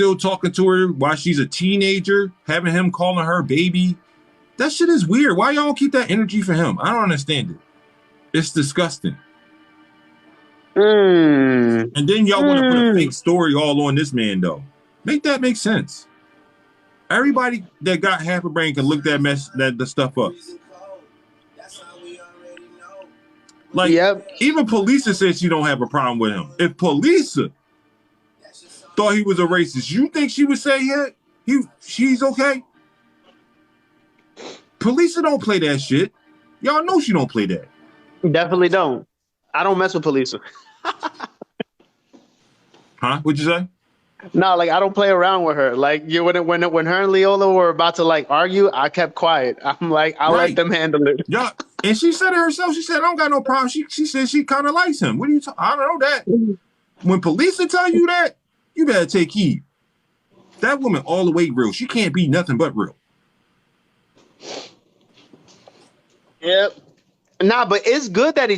still talking to her while she's a teenager, having him calling her baby. That shit is weird. Why y'all keep that energy for him? I don't understand it. It's disgusting. And then y'all want to put a fake story all on this man, though. Make that make sense. Everybody that got half a brain can look the stuff up. Like, even Polisa said she don't have a problem with him. If Polisa thought he was a racist, you think she would say, yeah, she's okay? Polisa don't play that shit. Y'all know she don't play that. Definitely don't. I don't mess with Polisa. Huh? What'd you say? No, like I don't play around with her. Like when her and Leola were about to like argue, I kept quiet. I'm like, I'll let them handle it. Yeah, and she said it herself. She said, I don't got no problem. She said she kind of likes him. What are you talking? I don't know that. When Polisa tell you that, you better take heed. That woman all the way real. She can't be nothing but real. Yep. Nah, but it's good that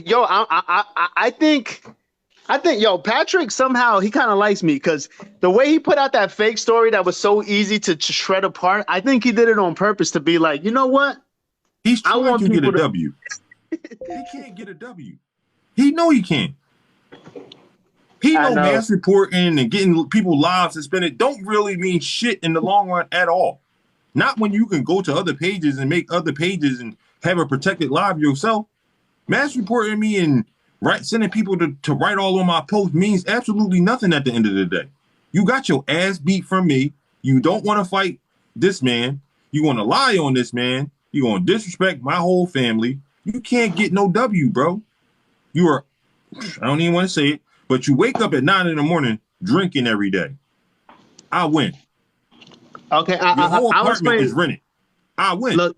I think yo, Patrick somehow he kind of likes me because the way he put out that fake story that was so easy to shred apart, I think he did it on purpose to be like, you know what? He's trying to get a W. He can't get a W. He know he can't. He know mass reporting and getting people lives suspended don't really mean shit in the long run at all. Not when you can go to other pages and make other pages and have a protected live yourself. Mass reporting me and sending people to write all on my posts means absolutely nothing at the end of the day. You got your ass beat from me. You don't want to fight this man. You want to lie on this man. You want to disrespect my whole family. You can't get no W, bro. You are, I don't even want to say it, but you wake up at 9 a.m. drinking every day. I win. Okay, your whole apartment is rented. I win. Look,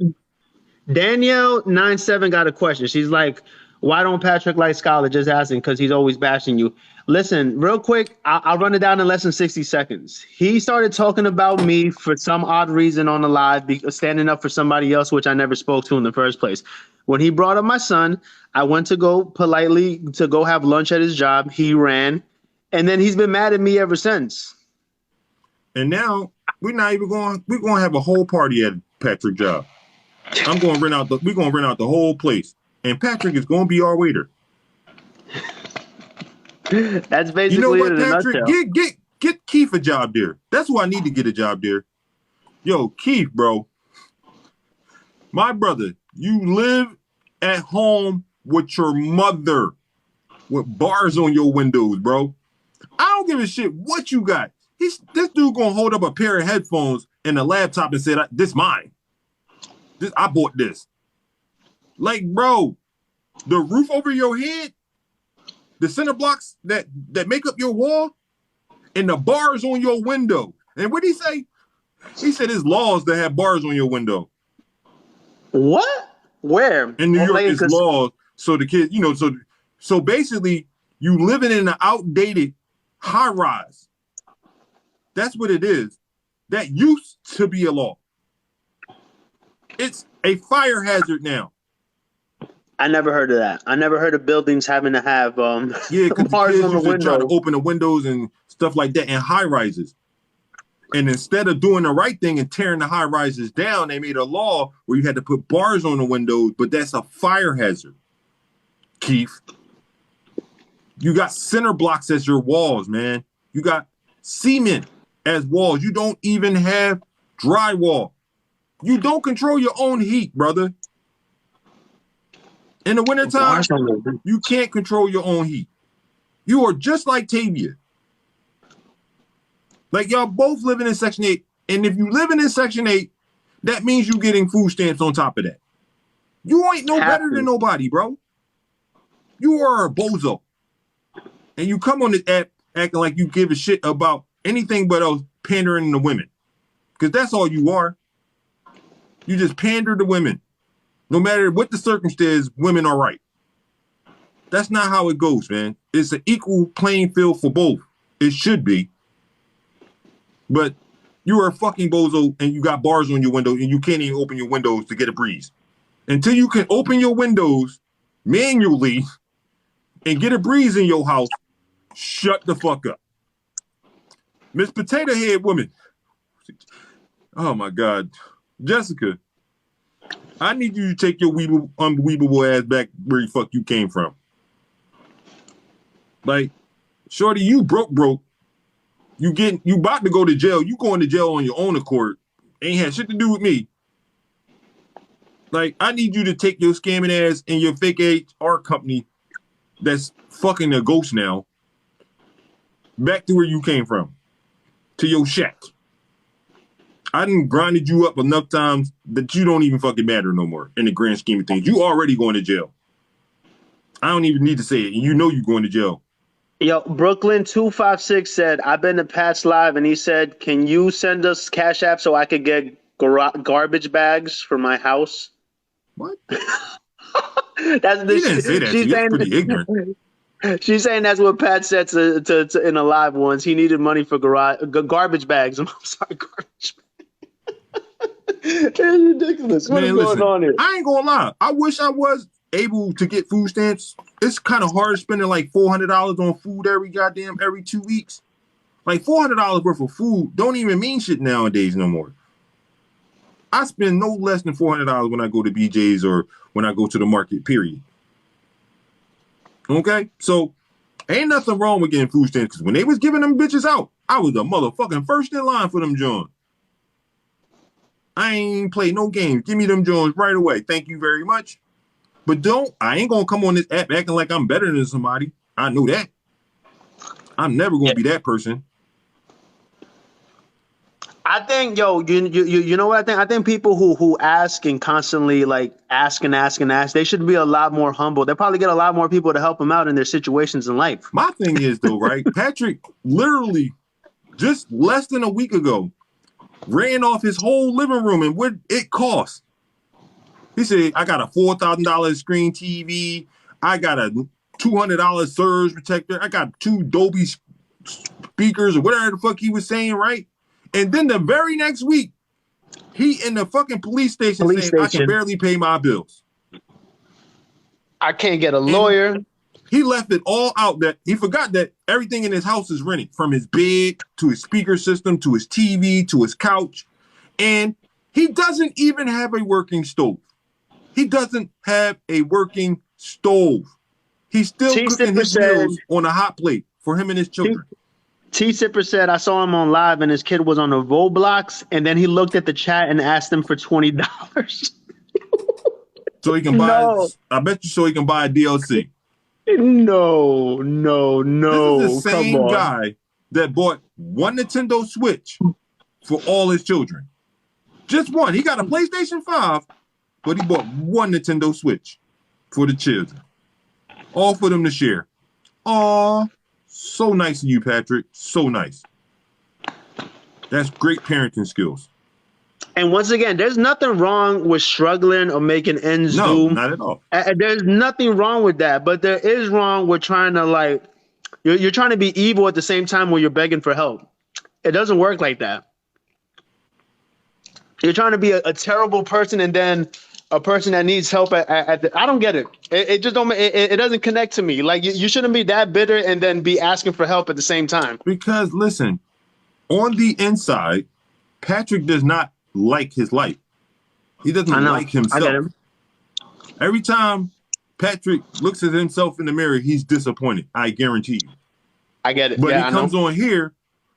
Danielle97 got a question. She's like, why don't Patrick like Scholar? Just asking because he's always bashing you. Listen, real quick, I'll run it down in less than 60 seconds. He started talking about me for some odd reason on the live, standing up for somebody else, which I never spoke to in the first place. When he brought up my son, I went to go politely to go have lunch at his job. He ran, and then he's been mad at me ever since. And now we're not even going. We're going to have a whole party at Patrick's job. We're going to rent out the whole place. And Patrick is going to be our waiter. That's basically it in a nutshell. Get Keith a job there. That's who I need to get a job there. Yo, Keith, bro. My brother, you live at home with your mother with bars on your windows, bro. I don't give a shit what you got. This dude going to hold up a pair of headphones and a laptop and say, this mine. I bought this. Like, bro, the roof over your head, the center blocks that make up your wall, and the bars on your window. And what did he say? He said it's laws to have bars on your window. What? Where? In New York, it's laws. So the kids, so basically, you living in an outdated high rise. That's what it is. That used to be a law. It's a fire hazard now. I never heard of that. I never heard of buildings having to have bars on the windows. Try to open the windows and stuff like that in high rises. And instead of doing the right thing and tearing the high rises down, they made a law where you had to put bars on the windows, but that's a fire hazard. Keith, you got center blocks as your walls, man. You got cement as walls. You don't even have drywall. You don't control your own heat, brother. In the wintertime, you can't control your own heat. You are just like Tavia. Like y'all both living in Section 8. And if you living in Section 8, that means you getting food stamps on top of that. You ain't no better than nobody, bro. You are a bozo. And you come on this app acting like you give a shit about anything but else pandering to women. Because that's all you are. You just pander to women. No matter what the circumstance, women are right. That's not how it goes, man. It's an equal playing field for both. It should be. But you are a fucking bozo and you got bars on your window and you can't even open your windows to get a breeze. Until you can open your windows manually and get a breeze in your house, shut the fuck up. Miss Potato Head Woman. Oh my God, Jessica, I need you to take your unbelievable ass back where the fuck you came from. Like, shorty, you broke. You about to go to jail. You going to jail on your own accord. Ain't had shit to do with me. Like, I need you to take your scamming ass and your fake HR company that's fucking a ghost now back to where you came from. To your shack. I done grinded you up enough times that you don't even fucking matter no more in the grand scheme of things. You already going to jail. I don't even need to say it. And you know you're going to jail. Yo, Brooklyn 256 said, I've been to Pat's live, and he said, can you send us Cash App so I could get garbage bags for my house? What? That's he didn't say that. She's pretty ignorant. She's saying that's what Pat said to in a live once. He needed money for garbage bags. I'm sorry, garbage bags. It's ridiculous. What is going on here? I ain't gonna lie. I wish I was able to get food stamps. It's kind of hard spending like $400 on food every 2 weeks. Like $400 worth of food don't even mean shit nowadays no more. I spend no less than $400 when I go to BJ's or when I go to the market, period. Okay? So ain't nothing wrong with getting food stamps, because when they was giving them bitches out, I was the motherfucking first in line for them joints. I ain't play no games. Give me them joints right away. Thank you very much. But I ain't gonna come on this app acting like I'm better than somebody. I know that. I'm never gonna be that person. I think, you know what I think? I think people who ask and constantly like ask, they should be a lot more humble. They'll probably get a lot more people to help them out in their situations in life. My thing is though, right? Patrick literally just less than a week ago ran off his whole living room and what it cost. He said, I got a $4,000 screen TV. I got a $200 surge protector. I got 2 Dolby speakers or whatever the fuck he was saying, right? And then the very next week, he in the fucking police station saying, I can barely pay my bills. I can't get a lawyer. And he left it all out that he forgot that everything in his house is rented, from his bed to his speaker system to his TV to his couch. And he doesn't even have a working stove. He doesn't have a working stove. He's still cooking his meals on a hot plate for him and his children. T-Sipper said, I saw him on live and his kid was on a Roblox, and then he looked at the chat and asked him for $20. So he can buy, I bet you so he can buy a DLC. No. This is the same guy that bought one Nintendo Switch for all his children. Just one. He got a PlayStation 5, but he bought one Nintendo Switch for the children. All for them to share. Aw, so nice of you, Patrick. So nice. That's great parenting skills. And once again, there's nothing wrong with struggling or making ends No, not at all. There's nothing wrong with that, but there is wrong with trying to like, you're trying to be evil at the same time when you're begging for help. It doesn't work like that. You're trying to be a terrible person and then a person that needs help I don't get it. It just don't. It doesn't connect to me. Like you shouldn't be that bitter and then be asking for help at the same time. Because listen, on the inside, Patrick does not like his life. He doesn't like himself. I get him. Every time Patrick looks at himself in the mirror, he's disappointed. I guarantee you. I get it. But he comes on here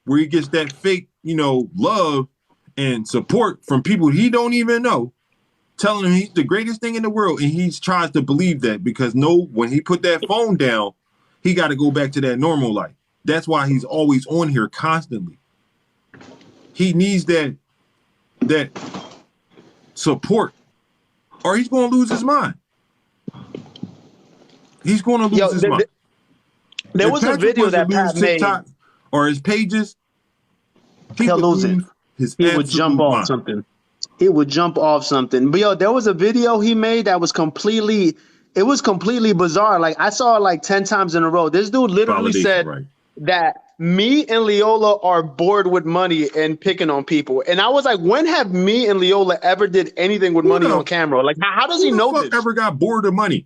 where he gets that fake, love and support from people he don't even know, telling him he's the greatest thing in the world, and he tries to believe that because when he put that phone down, he got to go back to that normal life. That's why he's always on here constantly. He needs that support, or he's going to lose his mind. He's going to lose his mind. There was a video that Pat made, or his pages. He'll lose it. He would jump off something. He would jump off something. But there was a video he made that was completely bizarre. Like I saw it like 10 times in a row. This dude literally said that me and Leola are bored with money and picking on people. And I was like, when have me and Leola ever did anything with money on camera? Like, how does he know this? Who ever got bored of money?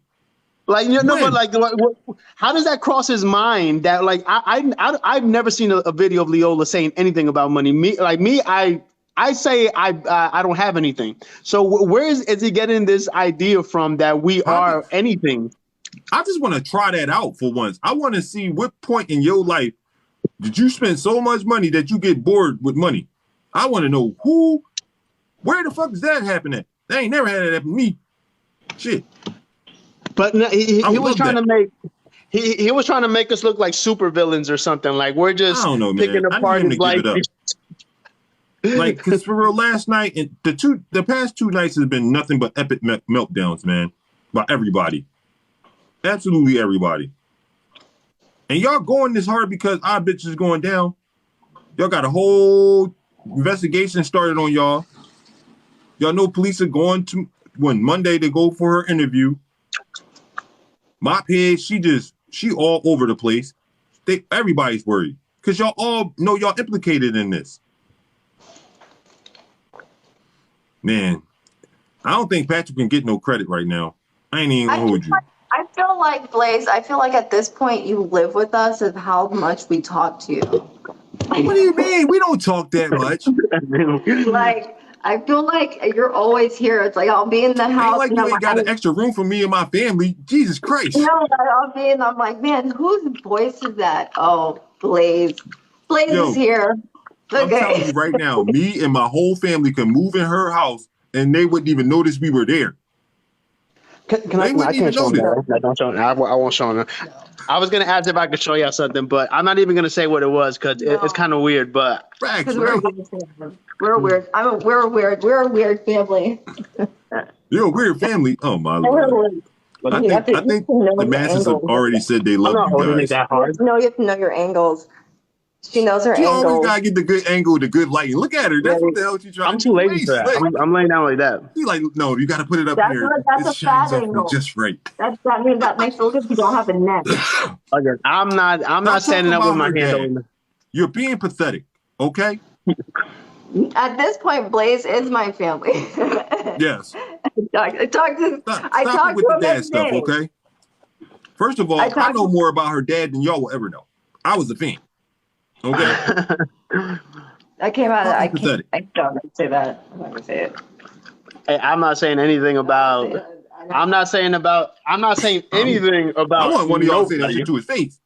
Like, you know, but When? like, how does that cross his mind? That like, I've never seen a video of Leola saying anything about money. I say I don't have anything. So where is he getting this idea from that we are anything? I just want to try that out for once. I want to see what point in your life did you spend so much money that you get bored with money. I want to know where the fuck does that happen at? That ain't never had that happen to me. Shit. But no, he was trying to make he was trying to make us look like super villains or something. Like we're just I don't know, picking man. apart I need his him to life. give it up. Like, because for real, last night and the past 2 nights has been nothing but epic meltdowns, man, by everybody, absolutely everybody. And y'all going this hard because our bitch is going down. Y'all got a whole investigation started on y'all. Y'all know police are going to Monday to go for her interview. My page, she all over the place. Everybody's worried because y'all all know y'all implicated in this. Man, I don't think Patrick can get no credit right now. I ain't even gonna hold you. I feel like, Blaze, at this point you live with us of how much we talk to you. What do you mean? We don't talk that much. Like, I feel like you're always here. It's like I'll be in the house. Ain't like you ain't got an extra room for me and my family. Jesus Christ. No, I'm like, man, whose voice is that? Oh, Blaze. Blaze is here. Okay. I'm telling you right now, me and my whole family can move in her house and they wouldn't even notice we were there. I can't show them that. Don't show them. I won't show them. I was gonna ask if I could show y'all something, but I'm not even gonna say what it was because it's kind of weird. But facts, we're weird. We're weird. We're a weird family. You're a weird family. Oh my Lord. I think the masses have already said they love you guys. That hard. No, you have to know your angles. She knows her angles. She always gotta get the good angle, the good lighting. Look at her. That's what the hell she's trying to do. I'm too lazy for that. I'm laying down like that. She's like, no, you gotta put it up here. That's a bad angle. Just right. That makes it look like you don't have a neck. I'm not standing up with my hand over. You're being pathetic, okay? At this point, Blaze is my family. Yes. I talk to the dad stuff, okay? First of all, I know more about her dad than y'all will ever know. I was a fan. Okay. That came out. I don't say that. I'm not gonna say it. Hey, I'm not saying anything about. I'm not saying anything about. I want one of y'all to say that shit to his face.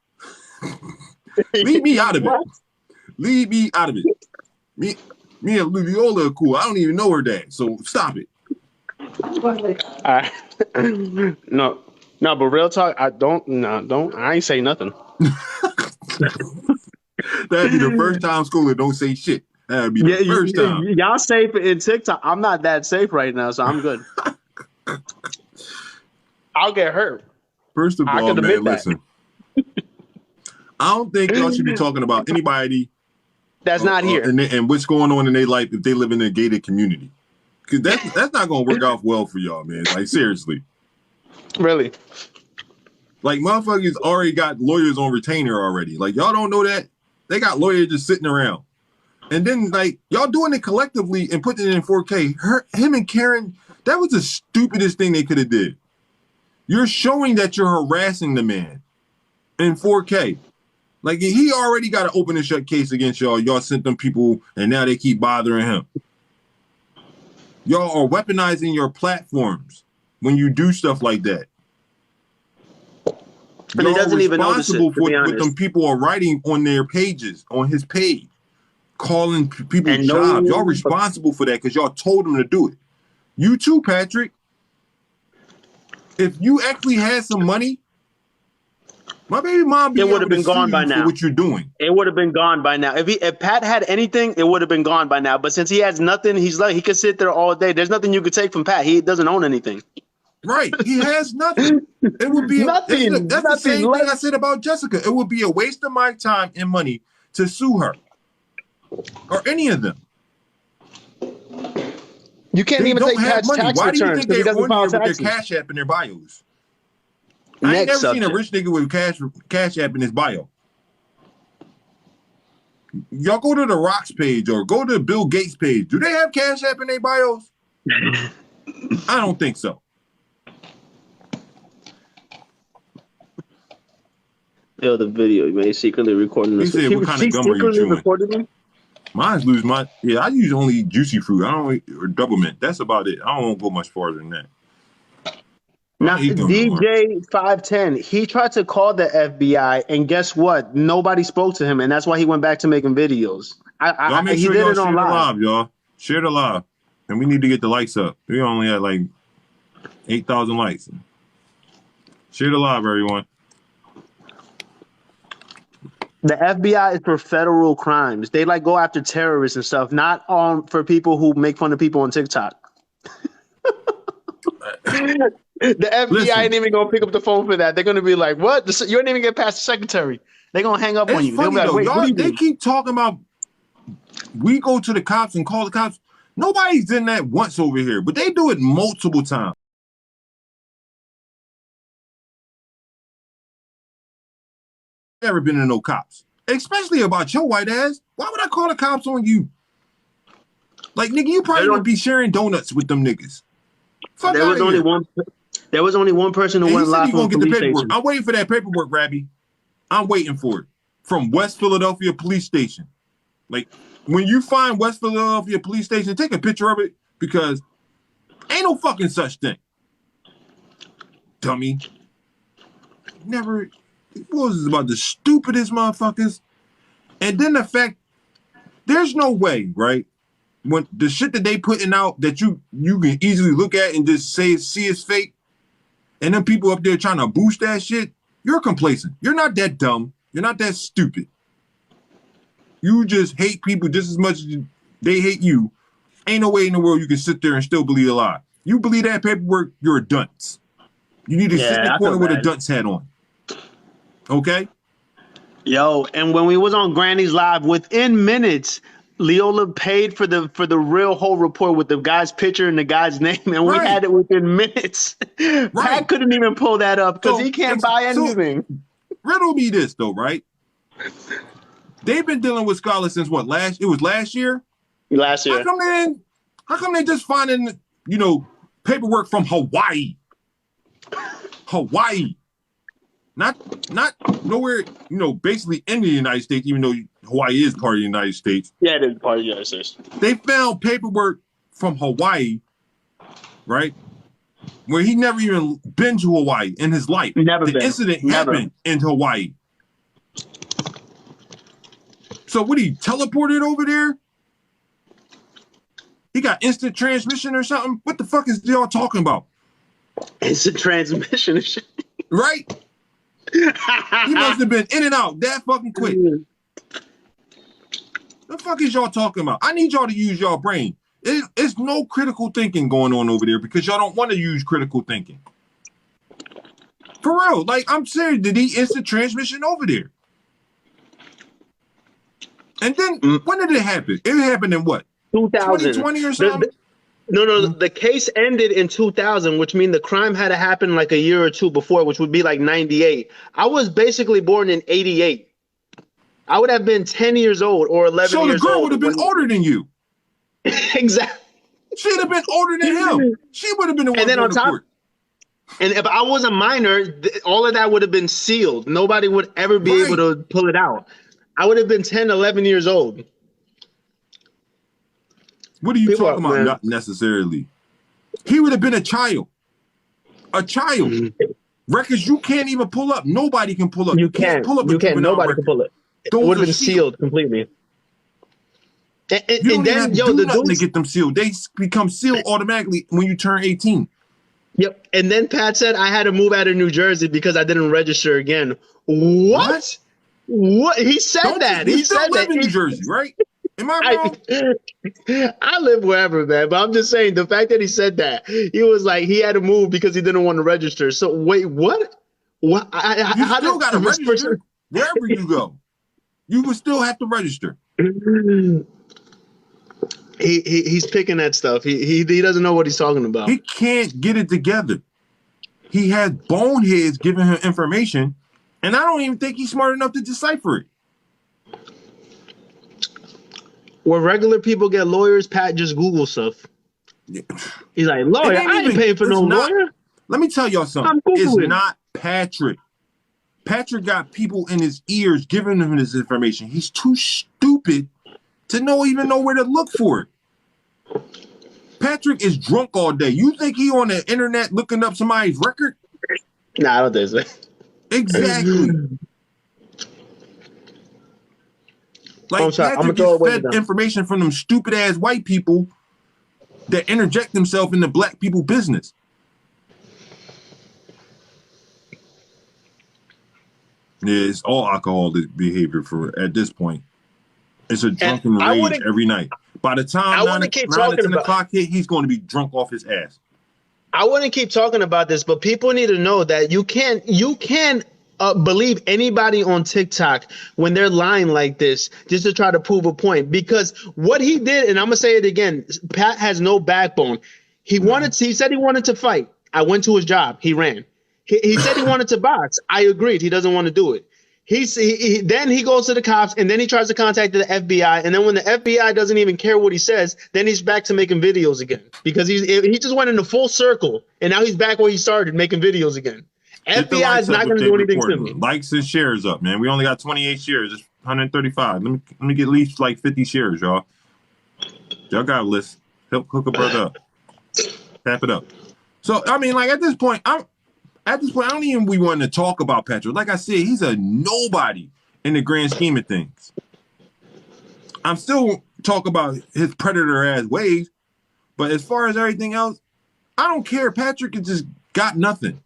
Leave me out of it. Leave me out of it. Me and Leola are cool. I don't even know her dad, so stop it. All right. No, but real talk. I ain't say nothing. That'd be the first time schooler don't say shit. That'd be the first time. Y'all safe in TikTok. I'm not that safe right now, so I'm good. I'll get hurt. First of all, man, listen. I don't think y'all should be talking about anybody that's not here and what's going on in their life if they live in a gated community. Because that's not going to work out well for y'all, man. Like, seriously. Really? Like, motherfuckers already got lawyers on retainer already. Like, y'all don't know that? They got lawyers just sitting around. And then, like, y'all doing it collectively and putting it in 4K. Him and Karen, that was the stupidest thing they could have did. You're showing that you're harassing the man in 4K. Like, he already got an open and shut case against y'all. Y'all sent them people, and now they keep bothering him. Y'all are weaponizing your platforms when you do stuff like that. But he doesn't even notice it, for what them people are writing on their pages, on his page, calling people jobs. Y'all responsible for that because y'all told them to do it. You too, Patrick. If you actually had some money, my baby mom would have been gone by now. What you're doing? It would have been gone by now. If Pat had anything, it would have been gone by now. But since he has nothing, he could sit there all day. There's nothing you could take from Pat. He doesn't own anything. Right. He has nothing. It would be nothing. That's the same thing I said about Jessica. It would be a waste of my time and money to sue her or any of them. You can't even take Pat's tax Why returns do you think they're on here with taxes. their Cash App in their bios? I ain't never seen a rich nigga with Cash App in his bio. Y'all go to the Rock's page or go to Bill Gates' page. Do they have Cash App in their bios? I don't think so. Yo, the video, man, he's secretly recording He this. said, "What kind of gum are you chewing?" Recorded him? Mine's lose my. Yeah, I use only juicy fruit. I don't or double mint. That's about it. I don't go much farther than that. Now, DJ 510, he tried to call the FBI, and guess what? Nobody spoke to him, and that's why he went back to making videos. Y'all make sure y'all share the live, y'all. Share the live. And we need to get the likes up. We only had like 8,000 likes. Share the live, everyone. The FBI is for federal crimes. They like go after terrorists and stuff, not for people who make fun of people on TikTok. The FBI ain't even gonna pick up the phone for that. They're gonna be like, "What? You ain't even get past the secretary." They're gonna hang up on you. Funny, they'll be like, wait, they keep talking about we go to the cops and call the cops. Nobody's done that once over here, but they do it multiple times. Never been to no cops, especially about your white ass. Why would I call the cops on you? Like, nigga, you probably don't be sharing donuts with them niggas. There was only one person who went live on the police station. I'm waiting for that paperwork, Rabbi. I'm waiting for it from West Philadelphia Police Station. Like, when you find West Philadelphia Police Station, take a picture of it because ain't no fucking such thing. Dummy. Never. It was about the stupidest motherfuckers. And then the fact, there's no way, right? When the shit that they putting out that you can easily look at and just see it's fake, and then people up there trying to boost that shit, you're complacent. You're not that dumb. You're not that stupid. You just hate people just as much as they hate you. Ain't no way in the world you can sit there and still believe a lie. You believe that paperwork, you're a dunce. You need to sit in the corner with a dunce hat on. Okay? Yo, and when we was on Granny's Live, within minutes, Leola paid for the real whole report with the guy's picture and the guy's name, and we had it within minutes. Pat couldn't even pull that up because he can't buy anything. Riddle me this though, right? They've been dealing with scholars since what? Last year? Last year. How come they just finding, paperwork from Hawaii? Hawaii. Not nowhere, basically in the United States, even though Hawaii is part of the United States. Yeah, it is part of the United States. They found paperwork from Hawaii, right? Where he never even been to Hawaii in his life. The incident happened in Hawaii. So what, he teleported over there? He got instant transmission or something? What the fuck is y'all talking about? Instant transmission. Right? He must have been in and out that fucking quick. The fuck is y'all talking about? I need y'all to use y'all brain. It's no critical thinking going on over there because y'all don't want to use critical thinking. For real. Like, I'm serious. Did he instant transmission over there? And then, when did it happen? It happened in what? 2000. 2020 or something? No, the case ended in 2000, which means the crime had to happen like a year or two before, which would be like 98. I was basically born in 88. I would have been 10 years old or 11 years old. So the girl would have been older than you. Exactly. She'd have been older than him. She would have been the one going to court. And if I was a minor, all of that would have been sealed. Nobody would ever be able to pull it out. I would have been 10, 11 years old. What are you talking about? Man. Not necessarily. He would have been a child. A child. Records you can't even pull up. Nobody can pull up. You can't pull up. You can't. Nobody can pull it. It would have been sealed completely. And then, the dudes to get them sealed. They become sealed automatically when you turn 18. Yep. And then Pat said I had to move out of New Jersey because I didn't register again. What? He said that. He said that. In New Jersey, right? Am I wrong? I live wherever, man. But I'm just saying the fact that he said that, he was like he had to move because he didn't want to register. So wait, what? What? You still got to register wherever you go. You will still have to register. He's picking that stuff. He doesn't know what he's talking about. He can't get it together. He has boneheads giving him information, and I don't even think he's smart enough to decipher it. Where regular people get lawyers, Pat just Google stuff. He's like, lawyer, I ain't paying for no lawyer. Let me tell y'all something. It's not Patrick. Patrick got people in his ears giving him this information. He's too stupid to even know where to look for it. Patrick is drunk all day. You think he on the internet looking up somebody's record? Nah, I don't think so. Exactly. Like Patrick gets fed information from them stupid ass white people that interject themselves into black people business. Yeah, it's all alcoholic behavior for at this point. It's a drunken rage every night. By the time 9 to 10 o'clock hit, he's going to be drunk off his ass. I wouldn't keep talking about this, but people need to know that you can't believe anybody on TikTok when they're lying like this just to try to prove a point. Because what he did, and I'm gonna say it again, Pat has no backbone. He said he wanted to fight. I went to his job. He ran. He said he wanted to box. I agreed. He doesn't want to do it. Then he goes to the cops, and then he tries to contact the FBI. And then when the FBI doesn't even care what he says, then he's back to making videos again because he just went in a full circle, and now he's back where he started making videos again. FBI is not going to do anything to me. Likes and shares up, man. We only got 28 shares. It's 135. Let me get at least like 50 shares, y'all. Y'all got a list. Help hook a brother up. Tap it up. So I mean, like at this point, I don't even want to talk about Patrick. Like I said, he's a nobody in the grand scheme of things. I'm still talking about his predator ass ways, but as far as everything else, I don't care. Patrick has just got nothing.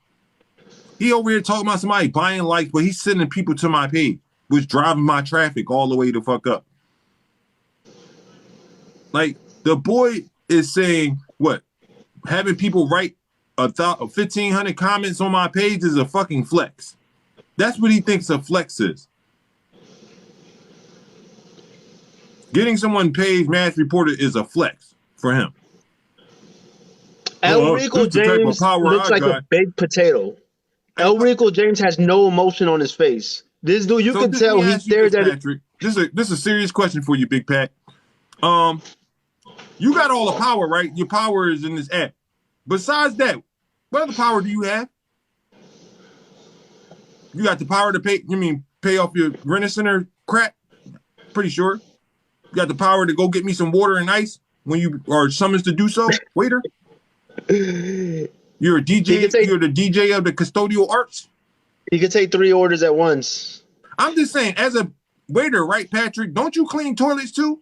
He over here talking about somebody buying likes, but he's sending people to my page, which driving my traffic all the way the fuck up. Like the boy is saying what? Having people write 1,500 comments on my page is a fucking flex. That's what he thinks a flex is. Getting someone page match reported is a flex for him. Elrico James looks like a baked potato. Elrico James has no emotion on his face. This dude, you can tell he stares at Patrick. This is a serious question for you, Big Pat. You got all the power, right? Your power is in this app. Besides that, what other power do you have? You got the power to pay off your rent-a-center crap? Pretty sure. You got the power to go get me some water and ice when you are summoned to do so, waiter? You're a DJ. You're the DJ of the custodial arts. You can take 3 orders at once. I'm just saying, as a waiter, right, Patrick? Don't you clean toilets too?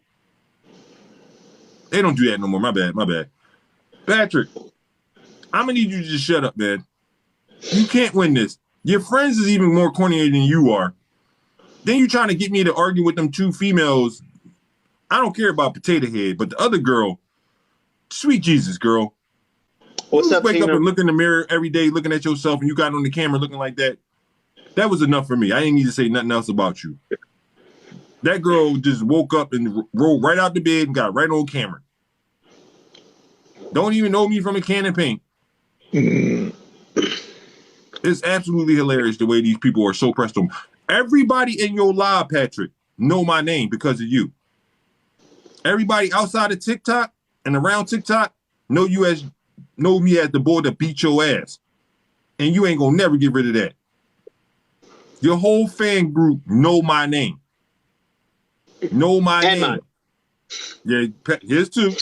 They don't do that no more. My bad. Patrick, I'm gonna need you to just shut up, man. You can't win this. Your friends is even more corny than you are. Then you trying to get me to argue with them 2 females. I don't care about Potato Head, but the other girl, sweet Jesus, girl. What's up, wake up and look in the mirror every day looking at yourself and you got on the camera looking like that. That was enough for me. I didn't need to say nothing else about you. That girl just woke up and rolled right out the bed and got right on camera. Don't even know me from a can of paint. It's absolutely hilarious the way these people are so pressed on. Everybody in your live, Patrick, know my name because of you. Everybody outside of TikTok and around TikTok know me as the boy that beat your ass. And you ain't gonna never get rid of that. Your whole fan group know my name. Know my name. Yeah, here's 2.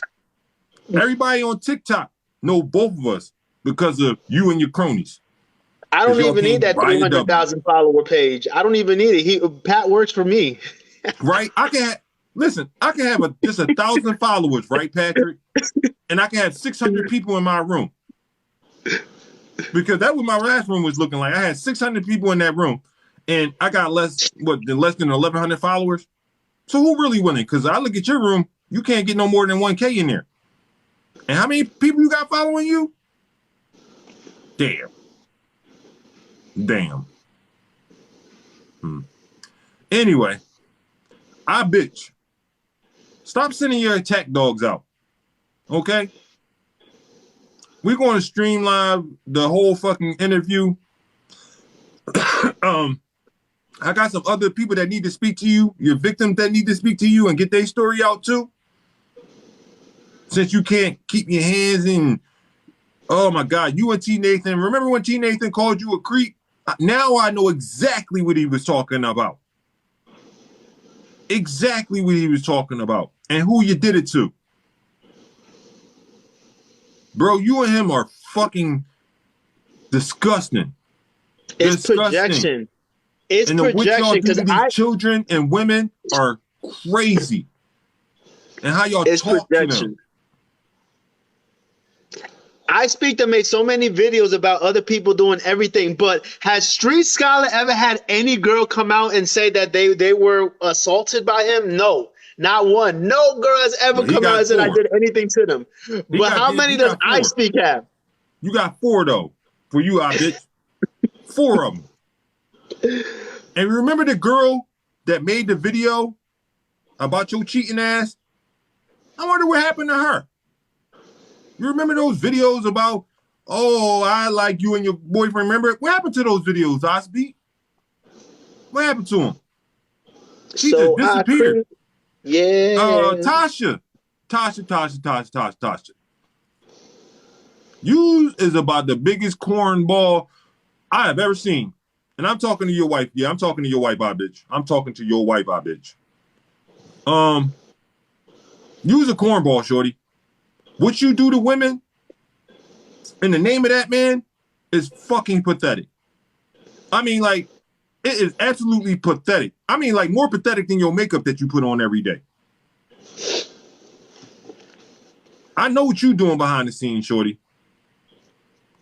Everybody on TikTok know both of us because of you and your cronies. I don't even need that 300,000 follower page. I don't even need it. Pat works for me. Right? I can have just 1,000 followers, right, Patrick? And I can have 600 people in my room. Because that's what my last room was looking like. I had 600 people in that room, and I got less than 1,100 followers. So who really winning? Because I look at your room, you can't get no more than 1K in there. And how many people you got following you? Damn. Anyway, I bitch. Stop sending your attack dogs out. Okay? We're going to stream live the whole fucking interview. I got some other people that need to speak to you, your victims that need to speak to you and get their story out too. Since you can't keep your hands in, oh my God, you and T. Nathan. Remember when T. Nathan called you a creep Now I know exactly what he was talking about. Exactly what he was talking about. And who you did it to. Bro, you and him are fucking disgusting. It's projection. It's and projection. What y'all do to these children and women are crazy. And how y'all talk to them. I Speak to made so many videos about other people doing everything, but has Street Scholar ever had any girl come out and say that they were assaulted by him? No, not one. No girl has ever come out and said I did anything to them. But how many does I Speak have? You got 4 though. For you, I bitch. 4 of them. And remember the girl that made the video about your cheating ass? I wonder what happened to her. You remember those videos about, oh, I like you and your boyfriend? Remember? What happened to those videos, Osby? What happened to him? She just disappeared. Tasha. You is about the biggest cornball I have ever seen. And I'm talking to your wife. Yeah, I'm talking to your wife, bitch. I'm talking to your wife, bitch. You was a cornball, shorty. What you do to women in the name of that man is fucking pathetic. I mean, like, it is absolutely pathetic. I mean, like, more pathetic than your makeup that you put on every day. I know what you doing behind the scenes, shorty.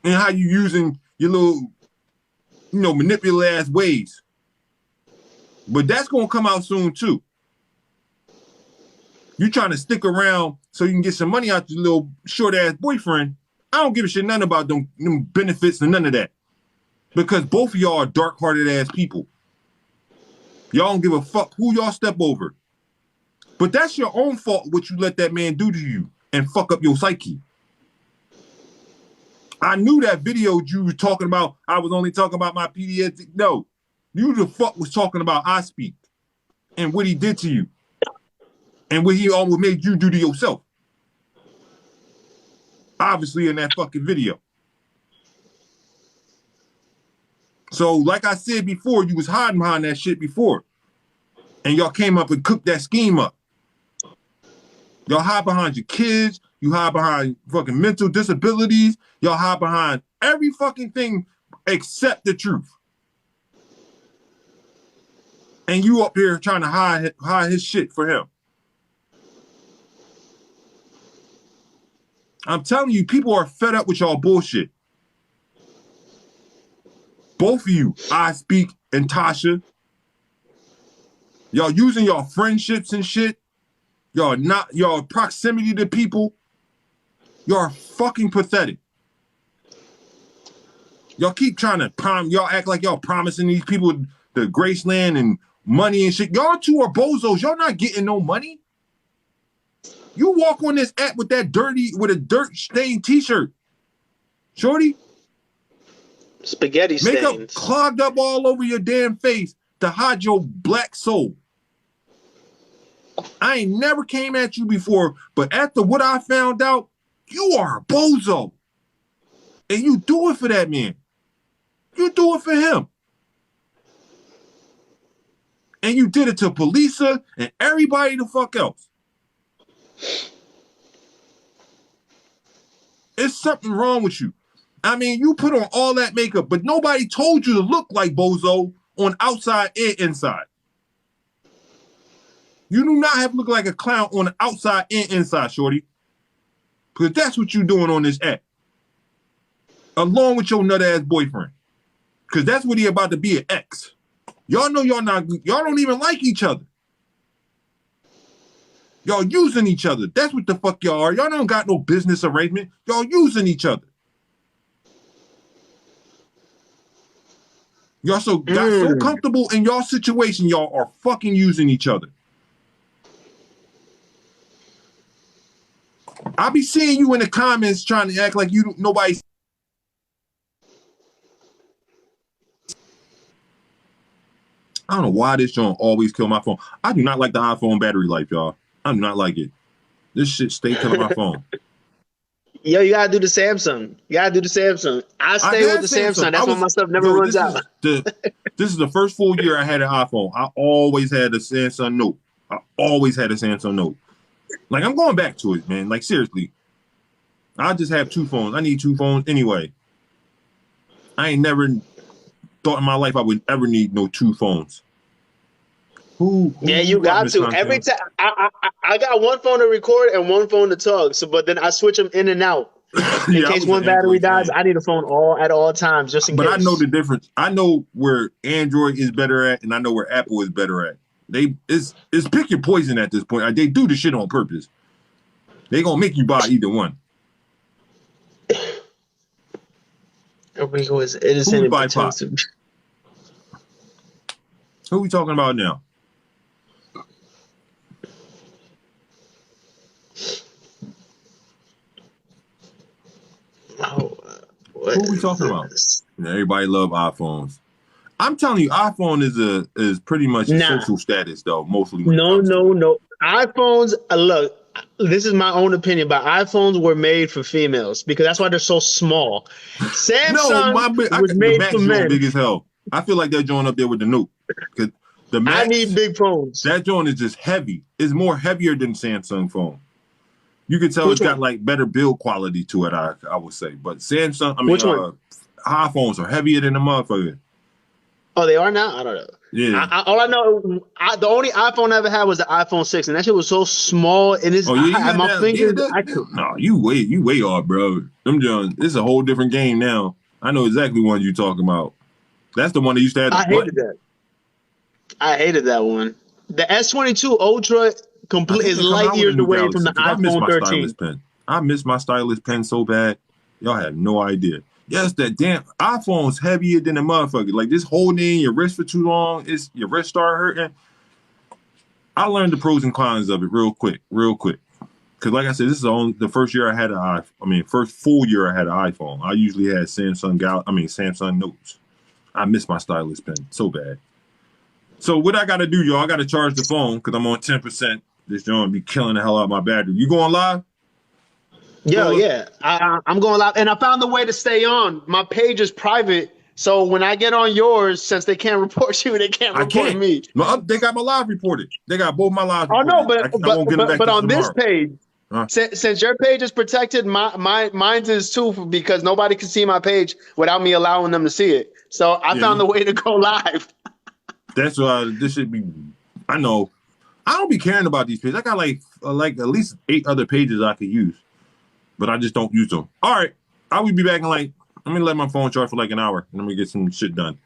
And how you using your little, manipulative ass ways. But that's going to come out soon, too. You trying to stick around so you can get some money out your little short-ass boyfriend. I don't give a shit nothing about them benefits and none of that. Because both of y'all are dark-hearted ass people. Y'all don't give a fuck who y'all step over. But that's your own fault what you let that man do to you and fuck up your psyche. I knew that video you were talking about, I was only talking about my PTSD. No, you the fuck was talking about I Speak and what he did to you. And what he almost made you do to yourself. Obviously in that fucking video. So like I said before, you was hiding behind that shit before. And y'all came up and cooked that scheme up. Y'all hide behind your kids. You hide behind fucking mental disabilities. Y'all hide behind every fucking thing except the truth. And you up here trying to hide his shit for him. I'm telling you, people are fed up with y'all bullshit. Both of you, I Speak and Tasha. Y'all using y'all friendships and shit. Y'all proximity to people. Y'all are fucking pathetic. Y'all keep trying to y'all act like y'all promising these people the Graceland and money and shit. Y'all two are bozos. Y'all not getting no money. You walk on this app with a dirt stained t-shirt. Shorty. Spaghetti stains. Makeup clogged up all over your damn face to hide your black soul. I ain't never came at you before, but after what I found out, you are a bozo. And you do it for that man. You do it for him. And you did it to Polisa and everybody the fuck else. It's something wrong with you. I mean, you put on all that makeup, but nobody told you to look like bozo on outside and inside. You do not have to look like a clown on the outside and inside, shorty. Because that's what you're doing on this app. Along with your nut-ass boyfriend. Because that's what he about to be, an ex. Y'all know y'all don't even like each other. Y'all using each other. That's what the fuck y'all are. Y'all don't got no business arrangement. Y'all using each other. Y'all got so comfortable in y'all situation, y'all are fucking using each other. I'll be seeing you in the comments trying to act like nobody. I don't know why this joint always kill my phone. I do not like the iPhone battery life, y'all. I do not like it. This shit stay killing my phone. Yo, you gotta do the Samsung. You gotta do the Samsung. I stay with the Samsung. That's why my stuff never runs out. This is the first full year I had an iPhone. I always had a Samsung Note. I always had a Samsung Note. Like, I'm going back to it, man. Like, seriously. I just have 2 phones. I need 2 phones anyway. I ain't never thought in my life I would ever need no 2 phones. Yeah, you got to. Every time I got 1 phone to record and 1 phone to talk. So, but then I switch them in and out in case one battery dies. I need a phone at all times, just in case. But I know the difference. I know where Android is better at, and I know where Apple is better at. It's pick your poison at this point. They do the shit on purpose. They gonna make you buy either one. It is innocent and potential. Who we talking about now? Who are we talking about? Everybody love iPhones. I'm telling you, iPhone is pretty much social status though, mostly. No. iPhones, look, this is my own opinion, but iPhones were made for females because that's why they're so small. Samsung was made for men. Big as hell. I feel like that joint up there with the Note. The Max, I need big phones. That joint is just heavy. It's more heavier than Samsung phone. You can tell it's got like better build quality to it, I would say. But Samsung, iPhones are heavier than the motherfucker. Oh, they are now? I don't know. Yeah. All I know, the only iPhone I ever had was the iPhone 6, and that shit was so small. And my fingers. No, you way off, bro. Them John, it's a whole different game now. I know exactly what you're talking about. That's the one that used to have. I hated that one. The S22 Ultra is light years away from the iPhone 13. I miss my stylus pen so bad. Y'all have no idea. Yes, that damn iPhone's heavier than a motherfucker. Like, just holding your wrist for too long, your wrist start hurting. I learned the pros and cons of it real quick. Because like I said, this is the first year I had first full year I had an iPhone. I usually had Samsung Notes. I miss my stylus pen so bad. So what I got to do, y'all, I got to charge the phone because I'm on 10%. This joint be killing the hell out of my battery. You going live? Yeah. I'm going live. And I found the way to stay on. My page is private. So when I get on yours, since they can't report you, they can't report me. No, they got my live reported. They got both my lives reported. Oh, no, but on this page, since your page is protected, mine's is too, because nobody can see my page without me allowing them to see it. So I found the way to go live. That's why this should be. I know. I don't be caring about these pages. I got like at least 8 other pages I could use, but I just don't use them. All right, I will be back in let me let my phone charge for like an hour, and let me get some shit done.